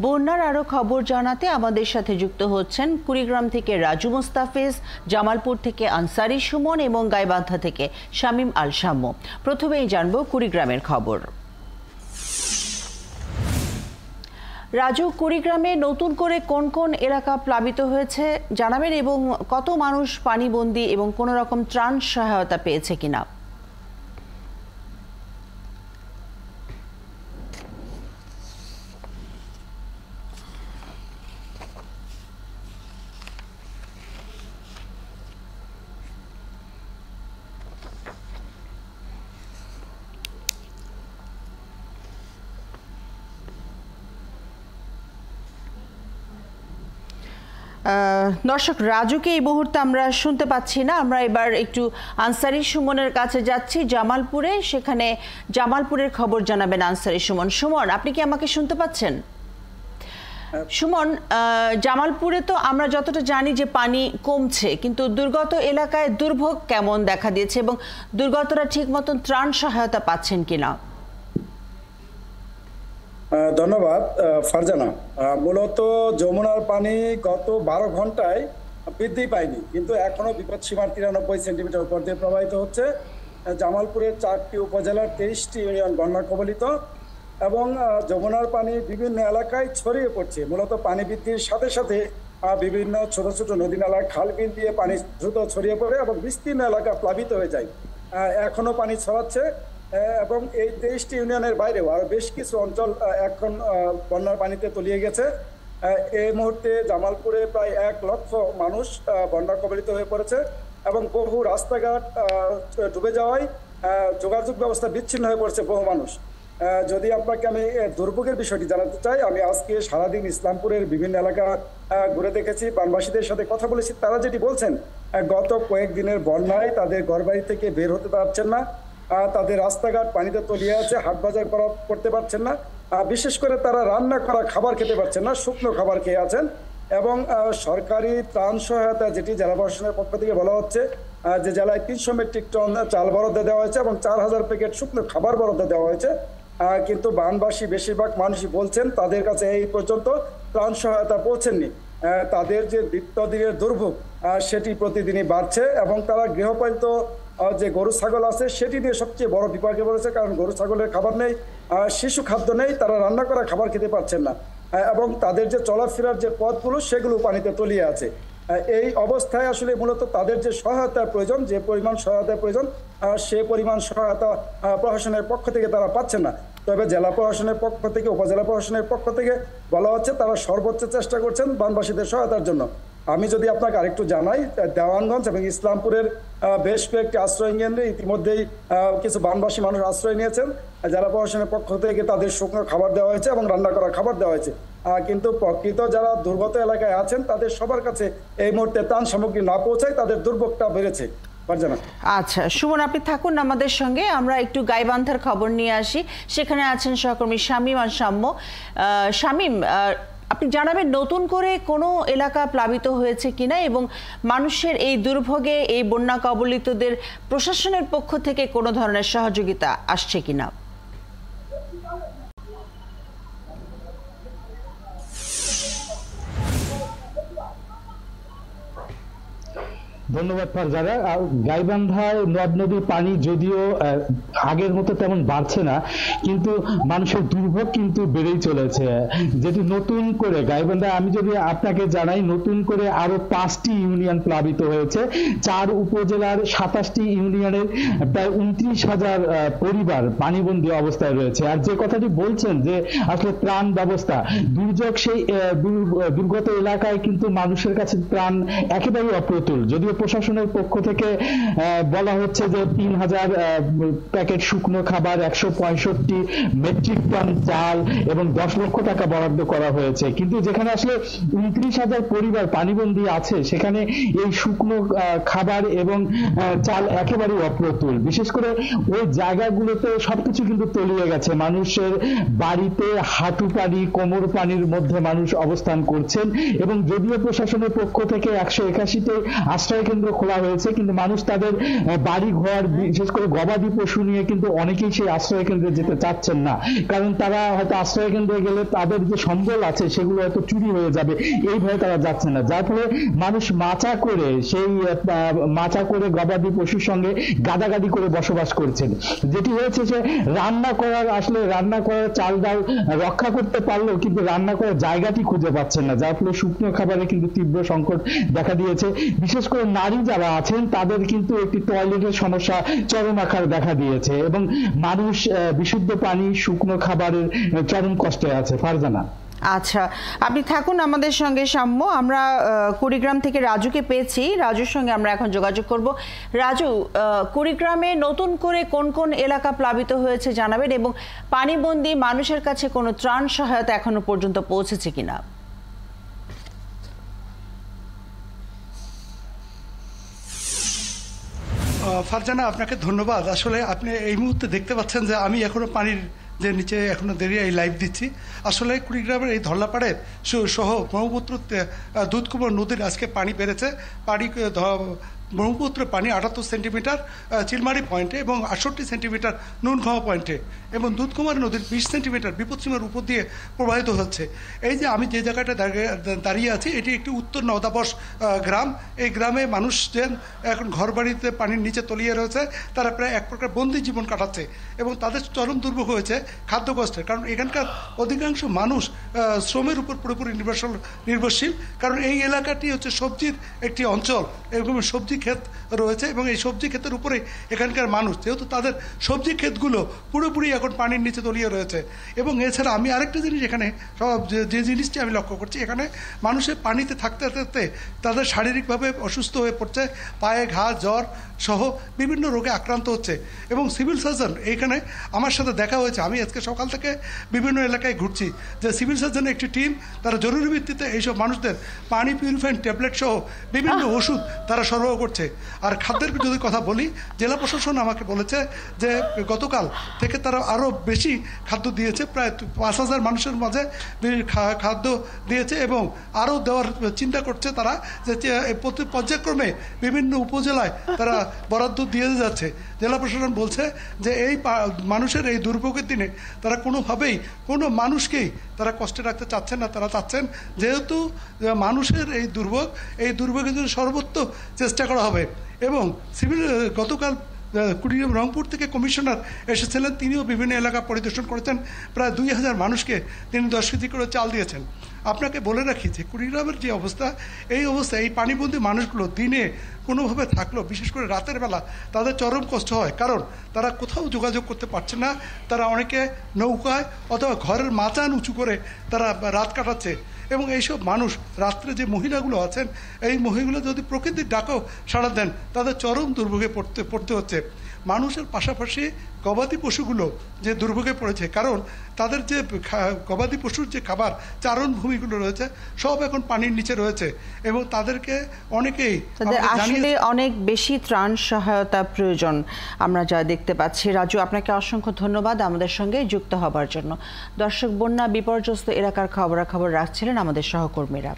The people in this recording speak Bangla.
বন্যার আরো খবর জানাতে আমাদের সাথে যুক্ত হচ্ছেন কুড়িগ্রাম থেকে রাজু মুস্তাফিজ, জামালপুর থেকে আনসারি সুমন এবং গাইবান্ধা থেকে শামীম আল শাম্য। প্রথমেই জানবো কুড়িগ্রামের খবর। রাজু, কুড়িগ্রামে নতুন করে কোন কোন এলাকা প্লাবিত হয়েছে জানাবেন এবং কত মানুষ পানিবন্দী এবং কোন রকম ত্রাণ সহায়তা পেয়েছে কিনা? দর্শক, রাজুকে এই মুহূর্তে আমরা শুনতে পাচ্ছি না। আমরা এবার একটু আনসারি সুমনের কাছে যাচ্ছি জামালপুরে। সেখানে জামালপুরের খবর জানাবেন আনসারি সুমন। সুমন, আপনি কি আমাকে শুনতে পাচ্ছেন? সুমন, জামালপুরে তো আমরা যতটা জানি যে পানি কমছে, কিন্তু দুর্গত এলাকায় দুর্ভোগ কেমন দেখা দিয়েছে এবং দুর্গতরা ঠিক মতন ত্রাণ সহায়তা পাচ্ছেন কিনা? ধন্যবাদ ফারজানা। মূলত যমুনার পানি গত 12 ঘন্টায় বৃদ্ধি পায়নি, কিন্তু এখনো বিপদ সীমার 93 সেন্টিমিটার উপর দিয়ে প্রবাহিত হচ্ছে। জামালপুরের 4টি উপজেলার 23টি ইউনিয়ন বন্যা কবলিত এবং যমুনার পানি বিভিন্ন এলাকায় ছড়িয়ে পড়ছে। মূলত পানি বৃদ্ধির সাথে সাথে বিভিন্ন ছোট ছোট নদী নালা, খাল বিল দিয়ে পানি দ্রুত ছড়িয়ে পড়ে এবং বিস্তীর্ণ এলাকা প্লাবিত হয়ে যায়। এখনো পানি ছড়াচ্ছে এবং এই 23টি ইউনিয়নের বাইরেও আরো বেশ কিছু অঞ্চল এখন বন্যার পানিতে তলিয়ে গেছে। এই মুহূর্তে জামালপুরে প্রায় 1 লক্ষ মানুষ বন্যা কবলিত হয়ে পড়েছে এবং বহু রাস্তাঘাট ডুবে যাওয়ায় যোগাযোগ ব্যবস্থা বিচ্ছিন্ন হয়ে পড়ছে বহু মানুষ। যদি আপনাকে আমি দুর্ভোগের বিষয়টি জানাতে চাই, আমি আজকে সারাদিন ইসলামপুরের বিভিন্ন এলাকা ঘুরে দেখেছি, বানবাসীদের সাথে কথা বলেছি। তারা যেটি বলছেন, গত কয়েকদিনের বন্যায় তাদের ঘরবাড়ি থেকে বের হতে পারছেন না, তাদের রাস্তাঘাট পানিতে তলিয়ে আছে, হাট বাজার করতে পারছেন না, বিশেষ করে তারা রান্না করা খাবার খেতে পারছেন না, শুকনো খাবার খেয়ে আছেন। এবং সরকারি ত্রাণ সহায়তা যেটি জেলা প্রশাসনের পক্ষ থেকে বলা হচ্ছে যে জেলায় 300 মেট্রিক টন চাল বরাদ্দ দেওয়া হয়েছে এবং 4000 প্যাকেট শুকনো খাবার বরাদ্দ দেওয়া হয়েছে, কিন্তু বানবাসী বেশিরভাগ মানুষই বলছেন তাদের কাছে এই পর্যন্ত ত্রাণ সহায়তা পৌঁছেননি। তাদের যে নিত্যদিনের দুর্ভোগ সেটি প্রতিদিনই বাড়ছে এবং তারা গৃহপালিত যে গরু ছাগল আছে সেটি নিয়ে সবচেয়ে বড় বিপাকে পড়েছে, কারণ গরু ছাগলের খাবার নেই, শিশু খাদ্য নেই, তারা রান্না করা খাবার খেতে পারছেন না এবং তাদের যে চলাফেরার যে পথগুলো সেগুলো পানিতে তলিয়ে আছে। এই অবস্থায় আসলে মূলত তাদের যে সহায়তার প্রয়োজন, যে পরিমাণ সহায়তার প্রয়োজন, সে পরিমাণ সহায়তা প্রশাসনের পক্ষ থেকে তারা পাচ্ছেন না। তবে জেলা প্রশাসনের পক্ষ থেকে, উপজেলা প্রশাসনের পক্ষ থেকে বলা হচ্ছে তারা সর্বোচ্চ চেষ্টা করছেন বানবাসীদের সহায়তার জন্য। আমি যদি আপনাকে আরেকটু জানাই, দেওয়ানগঞ্জ এবং ইসলামপুরের বেশ কয়েকটি আশ্রয় কেন্দ্রে ইতিমধ্যেই কিছু বানবাসী মানুষ আশ্রয় নিয়েছেন। জেলা প্রশাসনের পক্ষ থেকে তাদের শুকনো খাবার দেওয়া হয়েছে এবং রান্না করা খাবার দেওয়া হয়েছে, কিন্তু প্রকৃত যারা দুর্গত এলাকায় আছেন তাদের সবার কাছে এই মুহূর্তে ত্রাণ সামগ্রী না পৌঁছায় তাদের দুর্ভোগটা বেড়েছে। আচ্ছা সুমন, আপনি থাকুন আমাদের সঙ্গে। আমরা একটু গাইবান্ধার খবর নিয়ে আসি। সেখানে আছেন সহকর্মী শামীম আর শাম্য। শামীম, আপনি জানাবেন নতুন করে কোনো এলাকা প্লাবিত হয়েছে কিনা এবং মানুষের এই দুর্ভোগে, এই বন্যা কবলিতদের প্রশাসনের পক্ষ থেকে কোনো ধরনের সহযোগিতা আসছে কিনা? ধন্যবাদ ফারজানা। গাইবান্ধায় নদ নদীর পানি যদিও আগের মতো তেমন বাড়ছে না, কিন্তু মানুষের দুর্ভোগ কিন্তু বেড়েই চলেছে। যেটি নতুন করে গাইবান্ধায়, আমি যদি আপনাকে জানাই, নতুন করে আরো 5টি ইউনিয়ন প্লাবিত হয়েছে। 4 উপজেলার 27টি ইউনিয়নের প্রায় 29,000 পরিবার পানিবন্দী অবস্থায় রয়েছে। আর যে কথাটি বলছেন যে আসলে ত্রাণ ব্যবস্থা, দুর্যোগ, সেই দুর্গত এলাকায় কিন্তু মানুষের কাছে ত্রাণ একেবারেই অপ্রতুল। যদিও প্রশাসনের পক্ষ থেকে বলা হচ্ছে যে 3000 প্যাকেট শুকনো খাবার, 165 মেট্রিক টন চাল এবং 10 লক্ষ টাকা বরাদ্দ করা হয়েছে, কিন্তু যেখানে আসলে 29,000 পরিবার পানিবন্দী আছে সেখানে এই শুকনো খাবার এবং চাল একেবারেই অপ্রতুল। বিশেষ করে ওই জায়গাগুলোতে সবকিছু কিন্তু তলিয়ে গেছে। মানুষের বাড়িতে হাঁটু পানি, কোমর পানির মধ্যে মানুষ অবস্থান করছেন এবং যদিও প্রশাসনের পক্ষ থেকে 181টি আশ্রয় কেন্দ্র খোলা হয়েছে, কিন্তু মানুষ তাদের বাড়ি ঘর বিশেষ করে গবাদি পশু নিয়ে কিন্তু অনেকেই সেই আশ্রয় কেন্দ্রে যেতে চাচ্ছেন না, কারণ তারা হয়তো আশ্রয় কেন্দ্রে গেলে তাদের যে সম্বল আছে সেগুলো হয়তো চুরি হয়ে যাবে, এই ভয়ে তারা যাচ্ছে না। যার ফলে মানুষ মাচা করে গবাদি পশুর সঙ্গে গাদাগাদি করে বসবাস করছেন। যেটি হয়েছে যে রান্না করার চাল ডাল রক্ষা করতে পারলেও কিন্তু রান্না করার জায়গাটি খুঁজে পাচ্ছেন না, যার ফলে শুকনো খাবারে কিন্তু তীব্র সংকট দেখা দিয়েছে। বিশেষ করে নারী যারা আছেন তাদের কিন্তু একটি টয়লেটের সমস্যা চরম আকার দেখা দিয়েছে এবং মানুষ বিশুদ্ধ পানি শুকনো খাবারের চরম কষ্টে আছে। ফারজানা, আচ্ছা, আপনি থাকুন আমাদের সঙ্গে সাম্য। আমরা কুড়িগ্রাম থেকে রাজুকে পেয়েছি, রাজুর সঙ্গে আমরা এখন যোগাযোগ করব। রাজু, কুড়িগ্রামে নতুন করে কোন কোন এলাকা প্লাবিত হয়েছে জানাবেন এবং পানিবন্দী মানুষের কাছে কোনো ত্রাণ সহায়তা এখনো পর্যন্ত পৌঁছেছে কিনা? ফারজানা, আপনাকে ধন্যবাদ। আসলে আপনি এই মুহূর্তে দেখতে পাচ্ছেন যে আমি এখনো পানির যে নিচে এখনো দাঁড়িয়ে এই লাইভ দিচ্ছি। আসলে কুড়িগ্রামের এই ধল্লাপাড়ের সহ ব্রহ্মপুত্র দুধকুমার নদীর আজকে পানি বেড়েছে। ব্রহ্মপুত্রের পানি 78 সেন্টিমিটার চিলমারি পয়েন্টে এবং 68 সেন্টিমিটার নুনখাওয়া পয়েন্টে এবং দুধকুমার নদীর 20 সেন্টিমিটার বিপদসীমার উপর দিয়ে প্রবাহিত হচ্ছে। এই যে আমি যে জায়গাটা দাঁড়িয়ে আছি এটি একটি উত্তর নওদাবশ গ্রাম। এই গ্রামে মানুষ যে এখন ঘরবাড়িতে পানির নিচে তলিয়ে রয়েছে, তারা প্রায় এক প্রকার বন্দি জীবন কাটাচ্ছে এবং তাদের চরম দুর্ভোগ হয়েছে খাদ্য কষ্টের, কারণ এখানকার অধিকাংশ মানুষ শ্রমের উপর পুরোপুরি নির্ভরশীল। কারণ এই এলাকাটি হচ্ছে সবজির একটি অঞ্চল এবং সবজি ক্ষেত রয়েছে এবং এই সবজি ক্ষেতের উপরে এখানকার মানুষ, যেহেতু তাদের সবজি ক্ষেতগুলো পুরোপুরি এখন পানির নিচে তলিয়ে রয়েছে। এবং এছাড়া আমি আরেকটা জিনিস এখানে যে জিনিসটি আমি লক্ষ্য করছি, এখানে মানুষের পানিতে থাকতে থাকতে তাদের শারীরিকভাবে অসুস্থ হয়ে পড়ছে, পায়ে ঘা জ্বর সহ বিভিন্ন রোগে আক্রান্ত হচ্ছে। এবং সিভিল সার্জন এইখানে আমার সাথে দেখা হয়েছে, আমি আজকে সকাল থেকে বিভিন্ন এলাকায় ঘুরছি, যে সিভিল সার্জনের একটি টিম তারা জরুরি ভিত্তিতে এইসব মানুষদের পানি পিউরিফাইং ট্যাবলেট সহ বিভিন্ন ওষুধ তারা সরবরাহ করছে। আর খাদ্যের যদি কথা বলি, জেলা প্রশাসন আমাকে বলেছে যে গতকাল থেকে তারা আরও বেশি খাদ্য দিয়েছে, প্রায় 5000 মানুষের মাঝে খাদ্য দিয়েছে এবং আরও দেওয়ার চিন্তা করছে তারা, যে প্রতি পর্যায়ক্রমে বিভিন্ন উপজেলায় তারা বরাদ্দ দিয়ে যাচ্ছে। জেলা প্রশাসন বলছে যে এই মানুষের এই দুর্ভোগের দিনে তারা কোনোভাবেই কোনো মানুষকেই তারা কষ্টে রাখতে চাচ্ছেন না। তারা চাচ্ছেন যেহেতু মানুষের এই দুর্ভোগের জন্য সর্বোচ্চ চেষ্টা করা হবে। এবং গতকাল কুড়িগ্রাম রংপুর থেকে কমিশনার এসেছিলেন, তিনিও বিভিন্ন এলাকা পরিদর্শন করেছেন, প্রায় 2000 মানুষকে তিনি 10 কেজি করে চাল দিয়েছেন। আপনাকে বলে রাখি যে কুড়িগ্রামের যে অবস্থা, এই পানিবন্দী মানুষগুলো দিনে কোনোভাবে থাকলেও, বিশেষ করে রাতের বেলা তাদের চরম কষ্ট হয়, কারণ তারা কোথাও যোগাযোগ করতে পারছে না। তারা অনেকে নৌকায় অথবা ঘরের মাচান উঁচু করে তারা রাত কাটাচ্ছে। এবং এইসব মানুষ রাত্রে যে মহিলাগুলো আছেন, এই মহিলাগুলো যদি প্রকৃতির ডাকেও সাড়া দেন, তাদের চরম দুর্ভোগে পড়তে হচ্ছে। মানুষের পাশাপাশি গবাদি পশুগুলো যে দুর্ভোগে পড়েছে, কারণ তাদের যে গবাদি পশুর যে খাবার চারণভূমিগুলো রয়েছে সব এখন পানির নিচে রয়েছে এবং তাদেরকে অনেকেই আসলে অনেক বেশি ত্রাণ সহায়তা প্রয়োজন আমরা যা দেখতে পাচ্ছি। রাজু, আপনাকে অসংখ্য ধন্যবাদ আমাদের সঙ্গে যুক্ত হবার জন্য। দর্শক, বন্যা বিপর্যস্ত এলাকার খবরাখবর রাখছিলেন আমাদের সহকর্মীরা।